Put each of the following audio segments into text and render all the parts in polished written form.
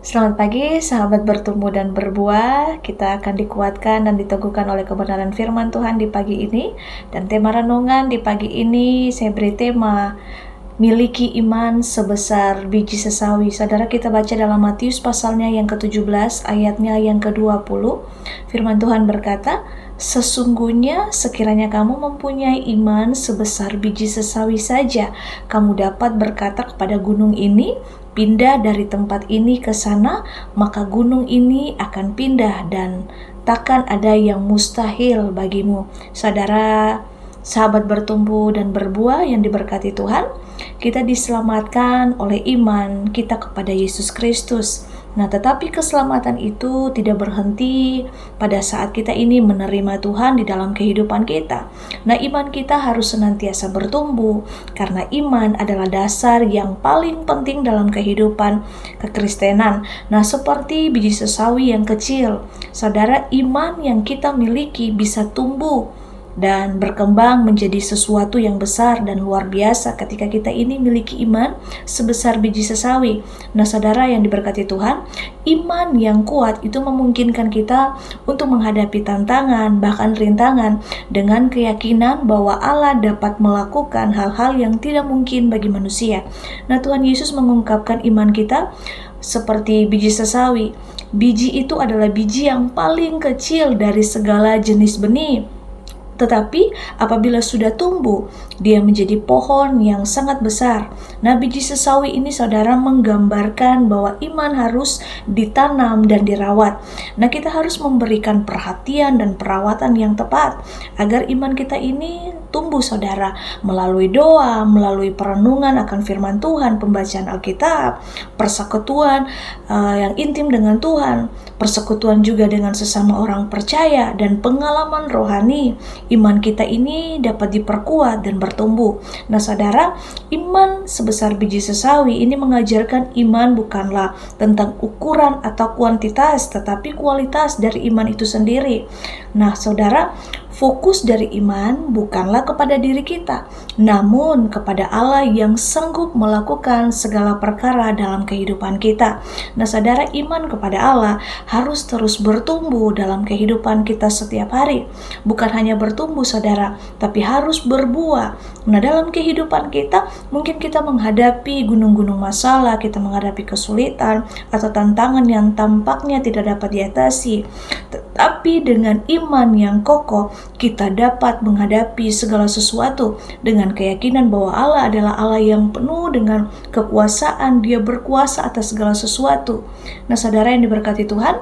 Selamat pagi, sahabat bertumbuh dan berbuah. Kita akan dikuatkan dan diteguhkan oleh kebenaran firman Tuhan di pagi ini. Dan tema renungan di pagi ini saya beri tema miliki iman sebesar biji sesawi. Saudara, kita baca dalam Matius pasalnya yang ke-17 ayatnya yang ke-20. Firman Tuhan berkata, "Sesungguhnya sekiranya kamu mempunyai iman sebesar biji sesawi saja, kamu dapat berkata kepada gunung ini, pindah dari tempat ini ke sana, maka gunung ini akan pindah dan takkan ada yang mustahil bagimu." Saudara, sahabat bertumbuh dan berbuah yang diberkati Tuhan, kita diselamatkan oleh iman kita kepada Yesus Kristus. Nah, tetapi keselamatan itu tidak berhenti pada saat kita ini menerima Tuhan di dalam kehidupan kita. Nah, iman kita harus senantiasa bertumbuh karena iman adalah dasar yang paling penting dalam kehidupan kekristenan. Nah, seperti biji sesawi yang kecil, saudara, iman yang kita miliki bisa tumbuh dan berkembang menjadi sesuatu yang besar dan luar biasa ketika kita ini miliki iman sebesar biji sesawi. Nah, saudara yang diberkati Tuhan, iman yang kuat itu memungkinkan kita untuk menghadapi tantangan, bahkan rintangan, dengan keyakinan bahwa Allah dapat melakukan hal-hal yang tidak mungkin bagi manusia. Nah, Tuhan Yesus mengungkapkan iman kita seperti biji sesawi. Biji itu adalah biji yang paling kecil dari segala jenis benih. Tetapi apabila sudah tumbuh, dia menjadi pohon yang sangat besar. Nah, biji sesawi ini saudara menggambarkan bahwa iman harus ditanam dan dirawat. Nah, kita harus memberikan perhatian dan perawatan yang tepat agar iman kita ini tumbuh saudara, melalui doa, melalui perenungan akan firman Tuhan, pembacaan Alkitab, persekutuan yang intim dengan Tuhan, persekutuan juga dengan sesama orang percaya, dan pengalaman rohani. Iman kita ini dapat diperkuat dan bertumbuh. Nah, saudara, iman sebesar biji sesawi ini mengajarkan iman bukanlah tentang ukuran atau kuantitas, tetapi kualitas dari iman itu sendiri. Nah, saudara, fokus dari iman bukanlah kepada diri kita, namun kepada Allah yang sanggup melakukan segala perkara dalam kehidupan kita. Nah, saudara, iman kepada Allah harus terus bertumbuh dalam kehidupan kita setiap hari. Bukan hanya bertumbuh, saudara, tapi harus berbuah. Nah, dalam kehidupan kita, mungkin kita menghadapi gunung-gunung masalah, kita menghadapi kesulitan atau tantangan yang tampaknya tidak dapat diatasi. Tetapi dengan iman yang kokoh, kita dapat menghadapi segala sesuatu dengan keyakinan bahwa Allah adalah Allah yang penuh dengan kekuasaan. Dia berkuasa atas segala sesuatu. Nah, saudara yang diberkati Tuhan,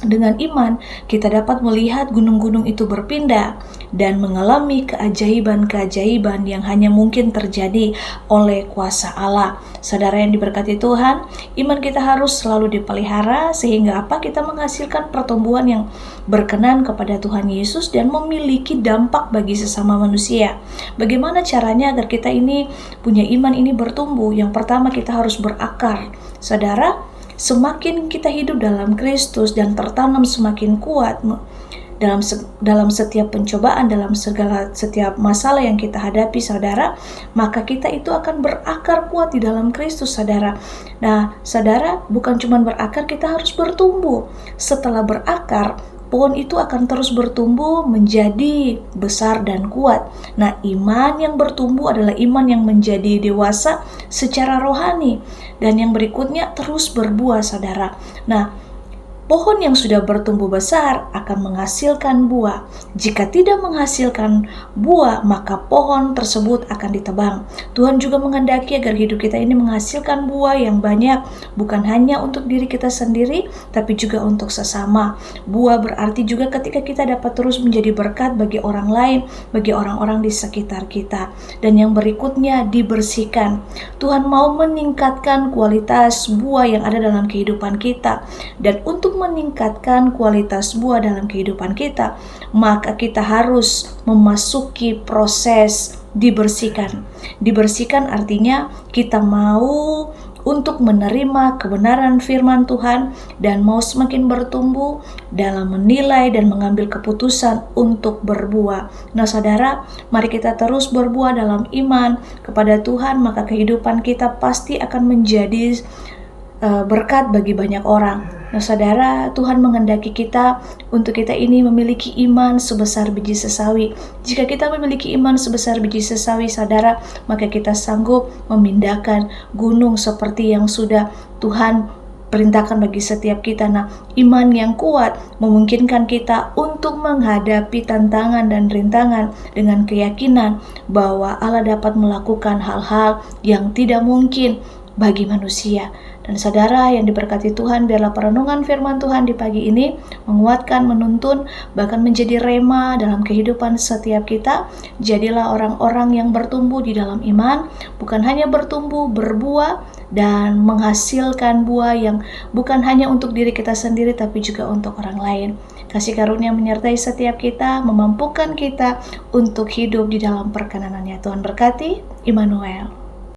dengan iman kita dapat melihat gunung-gunung itu berpindah dan mengalami keajaiban-keajaiban yang hanya mungkin terjadi oleh kuasa Allah. Saudara yang diberkati Tuhan, iman kita harus selalu dipelihara sehingga kita menghasilkan pertumbuhan yang berkenan kepada Tuhan Yesus dan memiliki dampak bagi sesama manusia. Bagaimana caranya agar kita ini punya iman ini bertumbuh? Yang pertama, kita harus berakar. Saudara, semakin kita hidup dalam Kristus dan tertanam semakin kuat dalam setiap pencobaan, dalam setiap masalah yang kita hadapi, saudara, maka kita itu akan berakar kuat di dalam Kristus, saudara. Nah, saudara, bukan cuma berakar, kita harus bertumbuh. Setelah berakar, pohon itu akan terus bertumbuh menjadi besar dan kuat. Nah, iman yang bertumbuh adalah iman yang menjadi dewasa secara rohani. Dan yang berikutnya terus berbuah, saudara. Nah, pohon yang sudah bertumbuh besar akan menghasilkan buah. Jika tidak menghasilkan buah, maka pohon tersebut akan ditebang. Tuhan juga menghendaki agar hidup kita ini menghasilkan buah yang banyak, bukan hanya untuk diri kita sendiri, tapi juga untuk sesama. Buah berarti juga ketika kita dapat terus menjadi berkat bagi orang lain, bagi orang-orang di sekitar kita. Dan yang berikutnya, dibersihkan. Tuhan mau meningkatkan kualitas buah yang ada dalam kehidupan kita. Dan untuk meningkatkan kualitas buah dalam kehidupan kita, maka kita harus memasuki proses dibersihkan. Dibersihkan artinya kita mau untuk menerima kebenaran firman Tuhan dan mau semakin bertumbuh dalam menilai dan mengambil keputusan untuk berbuah. Nah, saudara, mari kita terus berbuah dalam iman kepada Tuhan, maka kehidupan kita pasti akan menjadi berkat bagi banyak orang. Nah, saudara, Tuhan menghendaki kita untuk kita ini memiliki iman sebesar biji sesawi. Jika kita memiliki iman sebesar biji sesawi, saudara, maka kita sanggup memindahkan gunung seperti yang sudah Tuhan perintahkan bagi setiap kita. Nah, iman yang kuat memungkinkan kita untuk menghadapi tantangan dan rintangan dengan keyakinan bahwa Allah dapat melakukan hal-hal yang tidak mungkin bagi manusia. Dan saudara yang diberkati Tuhan, biarlah perenungan firman Tuhan di pagi ini menguatkan, menuntun, bahkan menjadi rema dalam kehidupan setiap kita. Jadilah orang-orang yang bertumbuh di dalam iman, bukan hanya bertumbuh, berbuah, dan menghasilkan buah yang bukan hanya untuk diri kita sendiri, tapi juga untuk orang lain. Kasih karunia menyertai setiap kita, memampukan kita untuk hidup di dalam perkenanannya. Tuhan berkati. Immanuel.